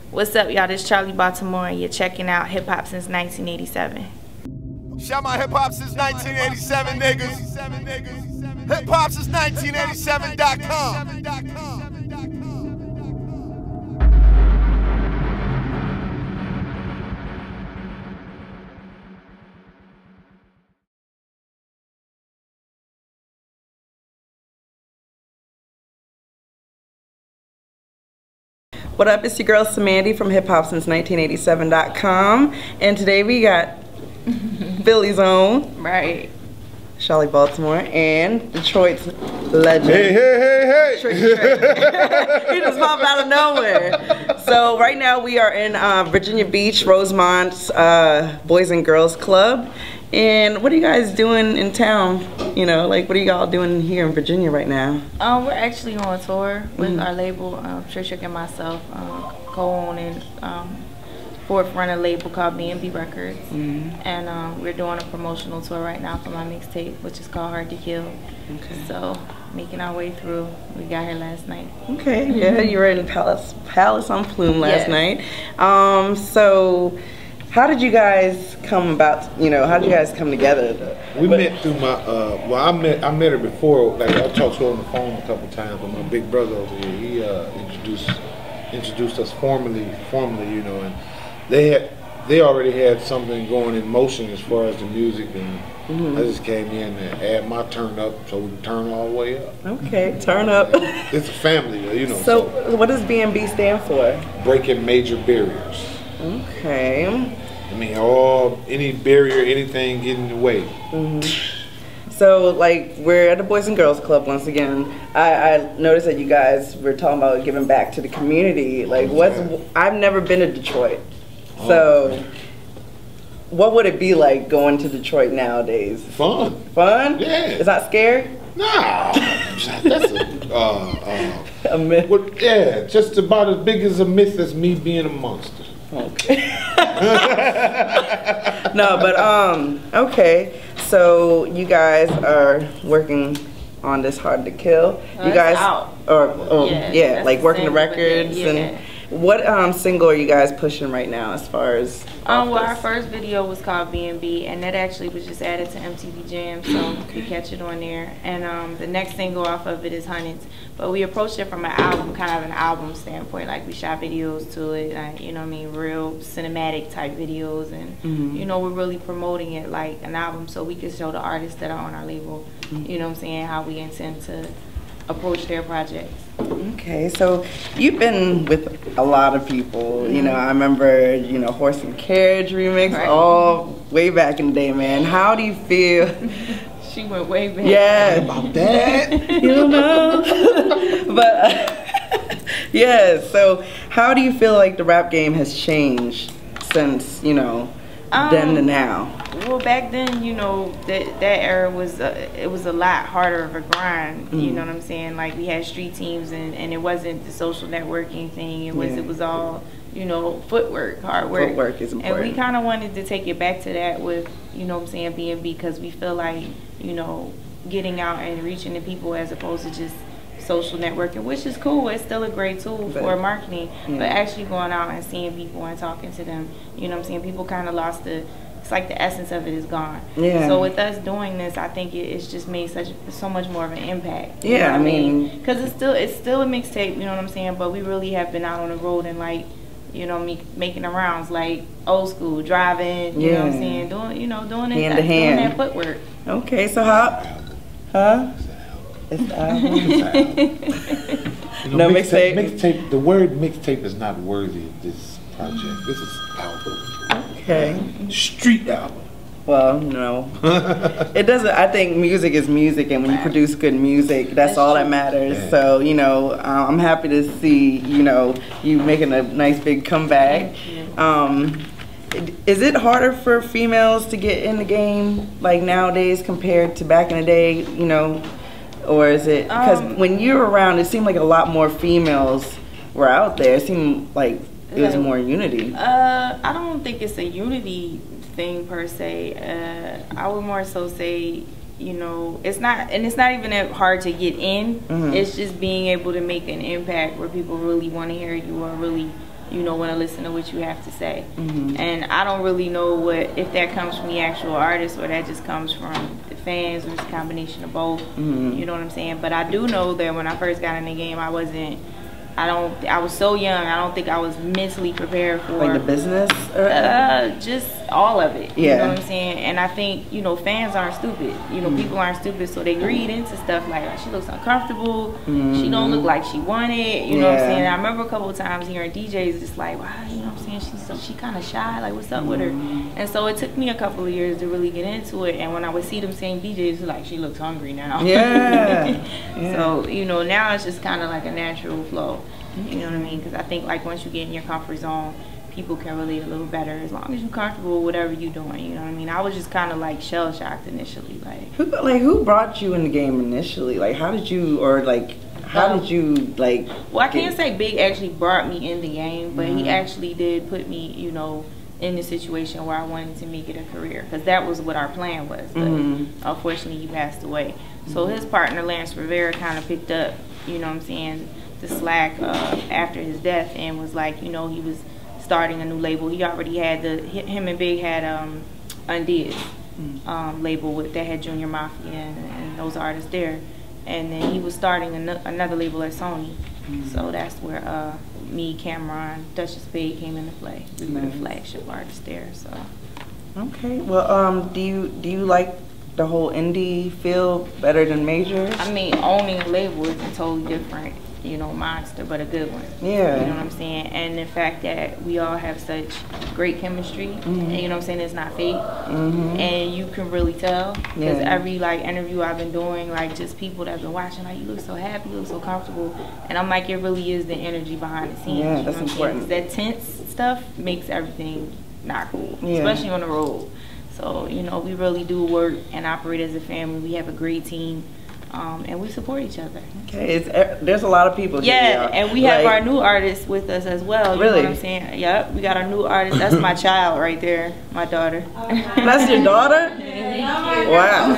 What's up, y'all? This is Charli Baltimore, and you're checking out Hip Hop Since 1987. Shout out Hip Hop Since 1987, niggas. Hip Hop Since 1987.com. What up, it's your girl Cymandye from hiphopsince1987.com, and today we got Philly's own, Right, Charli Baltimore, and Detroit's legend. Hey. He just popped out of nowhere. So right now we are in Virginia Beach, Rosemont's Boys and Girls Club. And what are you guys doing in town? You know, like, what are y'all doing here in Virginia right now? we're actually on tour with our label, Trisha and myself, co-owning forefront a label called BMB Records, and we're doing a promotional tour right now for my mixtape, which is called Hard to Kill. Okay. So making our way through. We got here last night. Okay, yeah, you were in Palace on Plume last night. So how did you guys come about, how did you guys come together? We met through my, I met her before, like I talked to her on the phone a couple times, but my big brother over here, he introduced us formally, and they already had something going in motion as far as the music, and I just came in and add my turn up so we can turn all the way up. Okay, turn up. It's a family, So what does BMB stand for? Breaking major barriers. Okay. I mean, any barrier, anything getting in the way. So, like, we're at the Boys and Girls Club once again. I noticed that you guys were talking about giving back to the community. Like, I've never been to Detroit. So, what would it be like going to Detroit nowadays? Fun. Fun? Yeah. It's not scary? Nah, that's A myth. Yeah, just about as big as a myth as me being a monster. Okay. No, but okay. So you guys are working on this Hard to Kill. You guys out. Yeah, like working the records yeah. and what single are you guys pushing right now as far as well, our first video was called BMB, and that actually was just added to MTV Jam, so you can catch it on there. And the next single off of it is Hundreds. But we approached it from an album, kind of an album standpoint. Like, we shot videos to it, like, real cinematic type videos, and we're really promoting it like an album, so we can show the artists that are on our label, how we intend to approach their projects. Okay, so you've been with a lot of people. I remember, Horse and Carriage remix, all way back in the day, man. How do you feel? She went way back. Yeah. About that? You don't know. But, yeah, so how do you feel like the rap game has changed since, then to now? Well, back then, that era was it was a lot harder of a grind. You know what I'm saying? Like, we had street teams, and it wasn't the social networking thing. It was all footwork, hard work. Footwork is important. And we kind of wanted to take it back to that with BMB, because we feel like getting out and reaching the people as opposed to just social networking, which is cool. It's still a great tool for marketing, but actually going out and seeing people and talking to them, people kind of lost it's like the essence of it is gone. Yeah. So with us doing this, I think it's just made so much more of an impact. Yeah, I mean, because it's still a mixtape, but we really have been out on the road and, like, me making the rounds, like old school, driving, doing it, doing that footwork. Okay, so how? It's the album. No mixtape. Mixtape. The word mixtape is not worthy of this project. This is album. Okay. Street album. Well, no. It doesn't. I think music is music, and when you produce good music, that's all that matters. Yeah. So, I'm happy to see, you making a nice big comeback. Is it harder for females to get in the game, like, nowadays compared to back in the day, or is it, because when you were around, it seemed like a lot more females were out there. It seemed like it was more unity. I don't think it's a unity thing per se. I would more so say, it's not even that hard to get in. It's just being able to make an impact where people really want to hear you or really you know, want to listen to what you have to say. And I don't really know if that comes from the actual artist or that just comes from the fans, or it's a combination of both. You know what I'm saying? But I do know that when I first got in the game, I was so young, I don't think I was mentally prepared for like the business, just all of it. Yeah. You know what I'm saying? And I think, you know, fans aren't stupid. You know, people aren't stupid, so they read into stuff like, oh, she looks uncomfortable, she don't look like she wanted, you know what I'm saying? I remember a couple of times hearing DJs just like, wow, you know what I'm saying, she kind of shy, like what's up with her? And so it took me a couple of years to really get into it, and when I would see them saying DJs, like, she looks hungry now. So, you know, now it's just kind of like a natural flow. You know what I mean? Because I think, like, once you get in your comfort zone, people can relate a little better as long as you're comfortable with whatever you're doing. You know what I mean? I was just kind of like shell shocked initially. Who brought you in the game initially? Like, how did you like? Well, I can't say Big actually brought me in the game, but he actually did put me, you know, in the situation where I wanted to make it a career, because that was what our plan was. But unfortunately, he passed away. So his partner Lance Rivera kind of picked up, you know what I'm saying, the slack after his death, and was like, you know, he was starting a new label. He already had him and Big had Undid label that had Junior Mafia and those artists there, and then he was starting another label at Sony. So that's where me, Cameron, Duchess Spade came into play. We were the flagship artists there. So okay, well, do you like the whole indie feel better than major? I mean, owning a label is a totally different, you know, monster, but a good one. Yeah. You know what I'm saying? And the fact that we all have such great chemistry, and you know what I'm saying, it's not fake. And you can really tell, because every like interview I've been doing, like just people that have been watching, like, you look so happy, you look so comfortable, and I'm like, it really is the energy behind the scenes. Yeah, you know that's important. That tense stuff makes everything not cool, especially on the road. So, you know, we really do work and operate as a family. We have a great team. And we support each other. Okay, there's a lot of people here. Yeah, and we have our new artists with us as well. You really? know what I'm saying? Yep, we got our new artist. That's my child right there, my daughter. That's your daughter? Wow.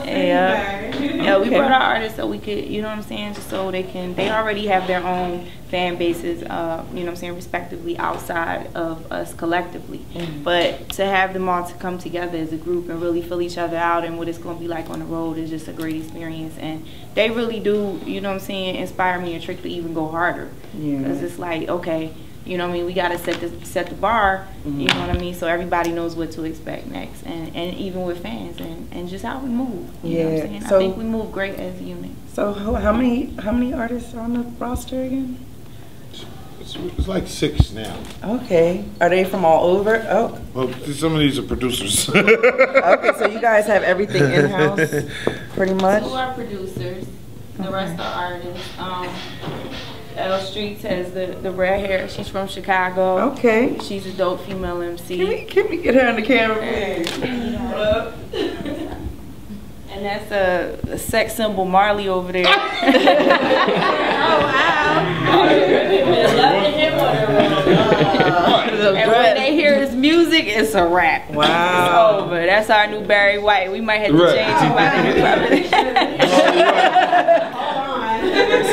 Yeah, we brought our artists so we could, you know what I'm saying, just so they already have their own fan bases, you know what I'm saying, respectively outside of us collectively. But to have them all to come together as a group and really fill each other out and what it's going to be like on the road is just a great experience. And they really do, you know what I'm saying, inspire me and Trick to even go harder. Because it's like, okay, you know what I mean, we got to set the bar, you know what I mean, so everybody knows what to expect next. And even with fans and just how we move, you know what I'm saying. So, I think we move great as a unit. So how many artists are on the roster again? It's like 6 now. Okay. Are they from all over? Oh. Well, some of these are producers. Okay, so you guys have everything in-house, pretty much? 2 are producers. The rest are artists. L Streets has the red hair. She's from Chicago. Okay. She's a dope female MC. Can we get her on the camera, please? And that's a sex symbol, Marley, over there. Oh, wow. And when they hear his music, it's a wrap. Wow. It's over. That's our new Barry White. We might have to change him out.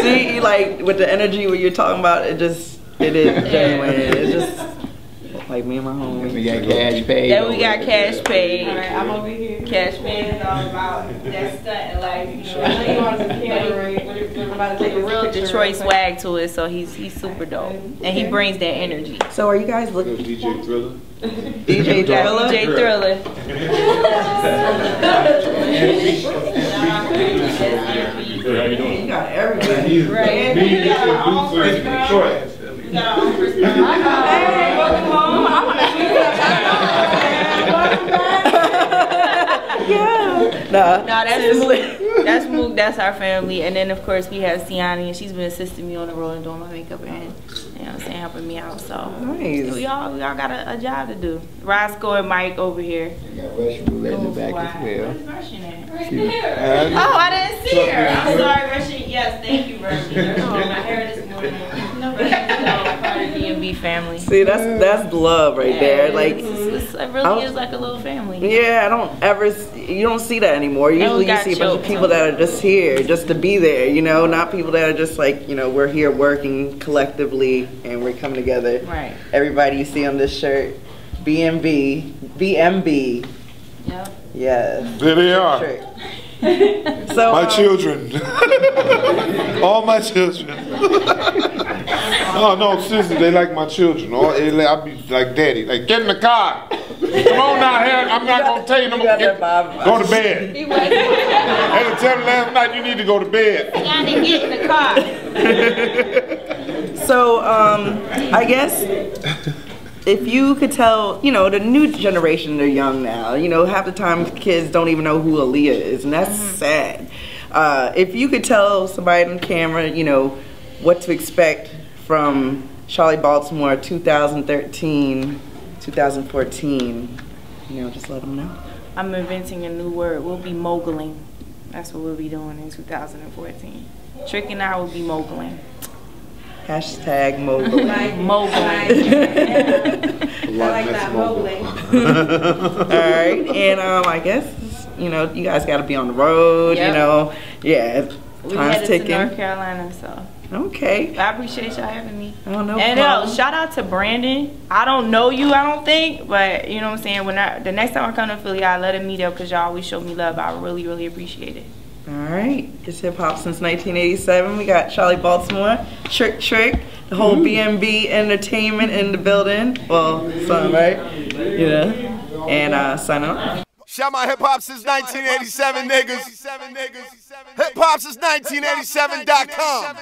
See, like, with the energy what you're talking about, it is genuine. It's just like me and my homies. We got cash paid. Then we got cash paid. All right, I'm over here. Cash paid is all about that stunt and life. You know, like a real Detroit swag to it, so he's super dope. And he brings that energy. So are you guys looking? DJ Thriller. DJ Thriller? DJ Thriller. How you doing? You got everything. He's right. He's a producer in Detroit. We got our own person. Hey, welcome home. I want to see you. Yeah. Nah, that's Mook. That's our family. And then, of course, we have Cymandye, and she's been assisting me on the road and doing my makeup and, you know what I'm saying, helping me out. So nice. We all got a job to do. Roscoe and Mike over here. We got Russian roulette in the back as well. Where's Russian at? Right there. Oh, I didn't see her. I'm sorry, Russian. Yes, thank you, Russian. You're doing my hair this morning. Russian's part of BMB family. See, that's love right there. Like, it's It really is like a little family. Yeah, you don't see that anymore. Usually you see a bunch of people that are just here, just to be there, you know, not people that are just like, you know, we're here working collectively and we're coming together. Right. Everybody you see on this shirt, BMB. Yep. Yes. There they are. So, my children. All my children. Oh no, seriously, they like my children. I'll be like, Daddy, like, get in the car. Come on now here. I'm not gonna tell you no more. Go to bed. He wasn't. Hey, tell him last night you need to go to bed. You gotta get in the car. So, I guess if you could tell, you know, the new generation, they're young now. You know, half the time kids don't even know who Aaliyah is, and that's sad. If you could tell somebody on camera, you know, what to expect from Charli Baltimore 2013, 2014, you know, just let them know. I'm inventing a new word. We'll be moguling. That's what we'll be doing in 2014. Trick and I will be moguling. Hashtag moguling. Moguling. I like that, moguling. All right, and I guess, you know, you guys got to be on the road, you know. Yeah, We time's headed ticking. to North Carolina, so. Okay. I appreciate y'all having me. Oh, no and problem. shout out to Brandon. I don't know you, I don't think, but you know what I'm saying. The next time I come to Philly, I let him meet up because y'all always show me love. I really, really appreciate it. All right, it's hip hop since 1987. We got Charli Baltimore, Trick, the whole BMB entertainment in the building. Well, some, right? Yeah. And sign off. Shout my hip hop since 1987, niggas. Hip hop since 1987.com.